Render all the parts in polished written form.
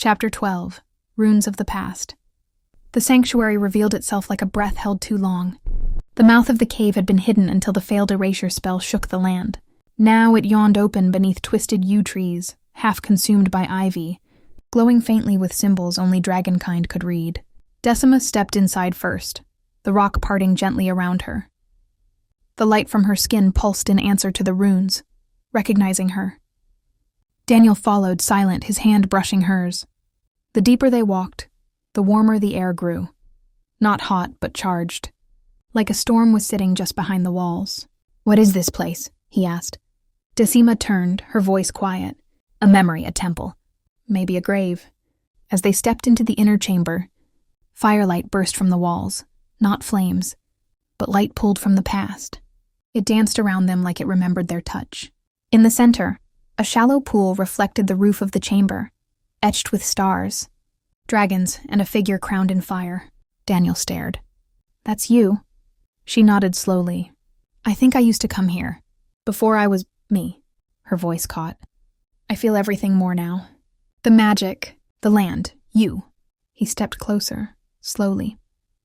Chapter 12. Runes of the Past. The sanctuary revealed itself like a breath held too long. The mouth of the cave had been hidden until the failed erasure spell shook the land. Now it yawned open beneath twisted yew trees, half consumed by ivy, glowing faintly with symbols only dragonkind could read. Decima stepped inside first, the rock parting gently around her. The light from her skin pulsed in answer to the runes, recognizing her. Daniel followed, silent, his hand brushing hers. The deeper they walked, the warmer the air grew. Not hot, but charged. Like a storm was sitting just behind the walls. "What is this place?" he asked. Decima turned, her voice quiet. "A memory, a temple. Maybe a grave." As they stepped into the inner chamber, firelight burst from the walls. Not flames, but light pulled from the past. It danced around them like it remembered their touch. In the center, a shallow pool reflected the roof of the chamber, etched with stars, dragons, and a figure crowned in fire. Daniel stared. "That's you." She nodded slowly. "I think I used to come here. Before I was me." Her voice caught. "I feel everything more now. The magic, the land, you." He stepped closer, slowly,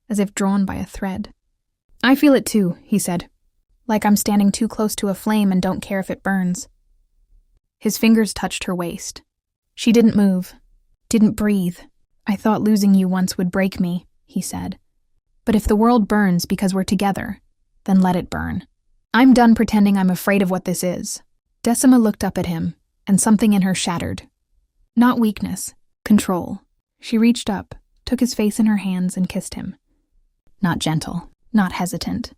as if drawn by a thread. "I feel it too," he said. "Like I'm standing too close to a flame and don't care if it burns." His fingers touched her waist. She didn't move, didn't breathe. "I thought losing you once would break me," he said. "But if the world burns because we're together, then let it burn. I'm done pretending I'm afraid of what this is." Decima looked up at him, and something in her shattered. Not weakness, control. She reached up, took his face in her hands, and kissed him. Not gentle, not hesitant.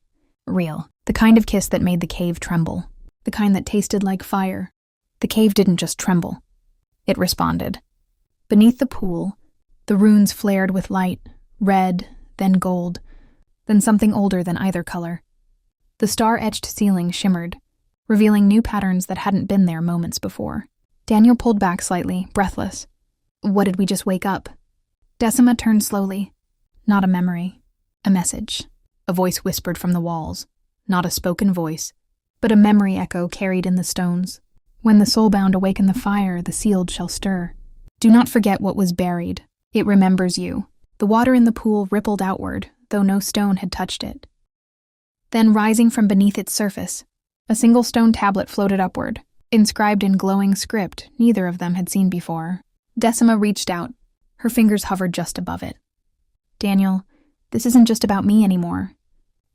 Real. The kind of kiss that made the cave tremble. The kind that tasted like fire. The cave didn't just tremble. It responded. Beneath the pool, the runes flared with light, red, then gold, then something older than either color. The star-etched ceiling shimmered, revealing new patterns that hadn't been there moments before. Daniel pulled back slightly, breathless. "What, did we just wake up?" Decima turned slowly. Not a memory. A message. A voice whispered from the walls. Not a spoken voice, but a memory echo carried in the stones. "When the soulbound awaken the fire, the sealed shall stir. Do not forget what was buried. It remembers you." The water in the pool rippled outward, though no stone had touched it. Then, rising from beneath its surface, a single stone tablet floated upward, inscribed in glowing script neither of them had seen before. Decima reached out. Her fingers hovered just above it. "Daniel, this isn't just about me anymore."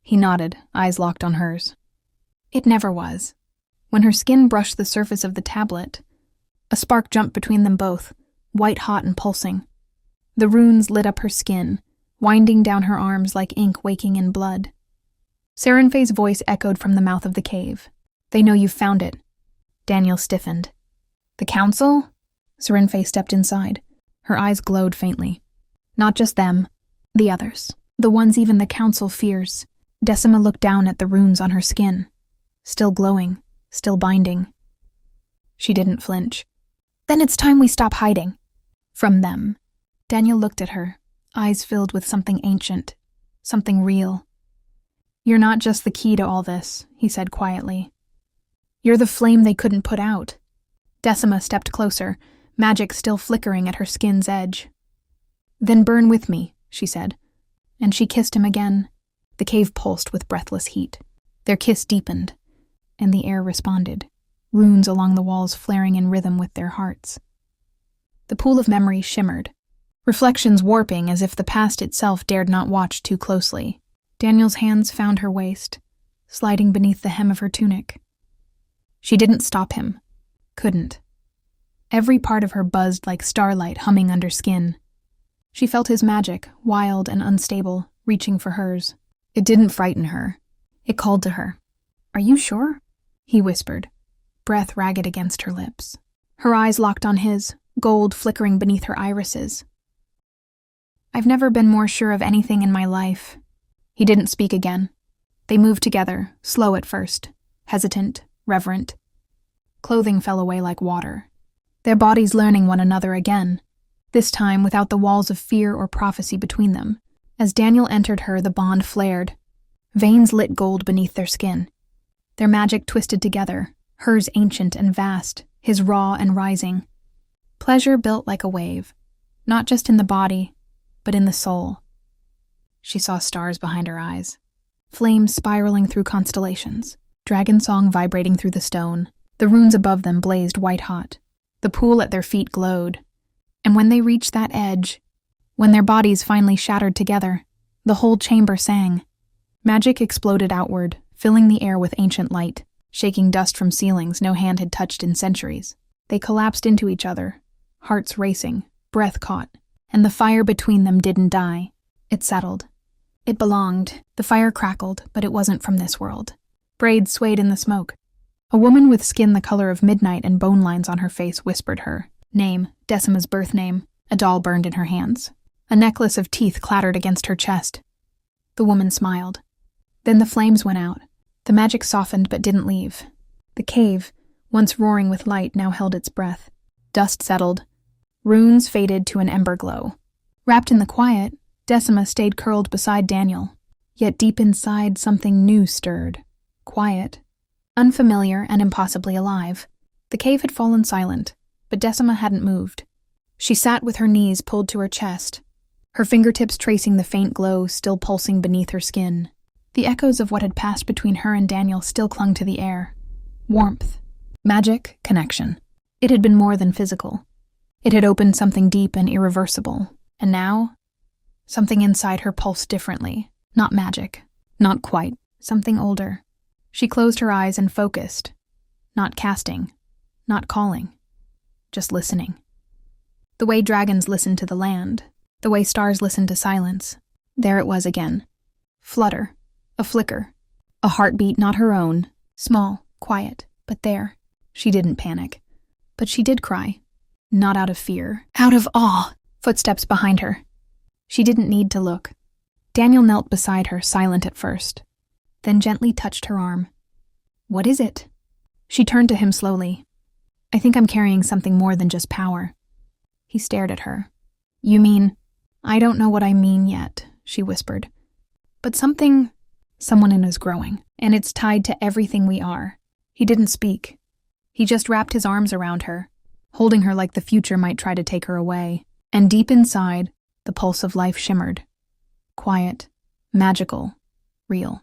He nodded, eyes locked on hers. It never was. When her skin brushed the surface of the tablet, a spark jumped between them both, white-hot and pulsing. The runes lit up her skin, winding down her arms like ink waking in blood. Serenfae's voice echoed from the mouth of the cave. "They know you've found it." Daniel stiffened. "The council?" Serenfae stepped inside. Her eyes glowed faintly. "Not just them. The others. The ones even the council fears." Decima looked down at the runes on her skin. Still glowing, still binding. She didn't flinch. "Then it's time we stop hiding." From them. Daniel looked at her, eyes filled with something ancient, something real. "You're not just the key to all this," he said quietly. "You're the flame they couldn't put out." Decima stepped closer, magic still flickering at her skin's edge. "Then burn with me," she said. And she kissed him again. The cave pulsed with breathless heat. Their kiss deepened, and the air responded, runes along the walls flaring in rhythm with their hearts. The pool of memory shimmered, reflections warping as if the past itself dared not watch too closely. Daniel's hands found her waist, sliding beneath the hem of her tunic. She didn't stop him. Couldn't. Every part of her buzzed like starlight humming under skin. She felt his magic, wild and unstable, reaching for hers. It didn't frighten her. It called to her. "Are you sure?" he whispered, breath ragged against her lips. Her eyes locked on his, gold flickering beneath her irises. "I've never been more sure of anything in my life." He didn't speak again. They moved together, slow at first, hesitant, reverent. Clothing fell away like water. Their bodies learning one another again, this time without the walls of fear or prophecy between them. As Daniel entered her, the bond flared. Veins lit gold beneath their skin. Their magic twisted together, hers ancient and vast, his raw and rising. Pleasure built like a wave, Not just in the body, but in the soul. She saw stars behind her eyes, flames spiraling through constellations, dragon song vibrating through the stone. The runes above them blazed white-hot. The pool at their feet glowed. And when they reached that edge, when their bodies finally shattered together, the whole chamber sang. Magic exploded outward, filling the air with ancient light, shaking dust from ceilings no hand had touched in centuries. They collapsed into each other, hearts racing, breath caught, and the fire between them didn't die. It settled. It belonged. The fire crackled, but it wasn't from this world. Braids swayed in the smoke. A woman with skin the color of midnight and bone lines on her face whispered her name, Decima's birth name. A doll burned in her hands. A necklace of teeth clattered against her chest. The woman smiled. Then the flames went out. The magic softened but didn't leave. The cave, once roaring with light, now held its breath. Dust settled. Runes faded to an ember glow. Wrapped in the quiet, Decima stayed curled beside Daniel. Yet deep inside, something new stirred. Quiet. Unfamiliar and impossibly alive. The cave had fallen silent, but Decima hadn't moved. She sat with her knees pulled to her chest, her fingertips tracing the faint glow still pulsing beneath her skin. The echoes of what had passed between her and Daniel still clung to the air. Warmth. Magic. Connection. It had been more than physical. It had opened something deep and irreversible. And now, something inside her pulsed differently. Not magic. Not quite. Something older. She closed her eyes and focused. Not casting. Not calling. Just listening. The way dragons listen to the land. The way stars listen to silence. There it was again. Flutter. A flicker. A heartbeat not her own. Small, quiet, but there. She didn't panic. But she did cry. Not out of fear. Out of awe. Footsteps behind her. She didn't need to look. Daniel knelt beside her, silent at first, then gently touched her arm. What is it? She turned to him slowly. I think I'm carrying something more than just power. He stared at her. You mean? I don't know what I mean yet, she whispered. But someone in us growing, and it's tied to everything we are. He didn't speak. He just wrapped his arms around her, holding her like the future might try to take her away. And deep inside, the pulse of life shimmered. Quiet, magical, real.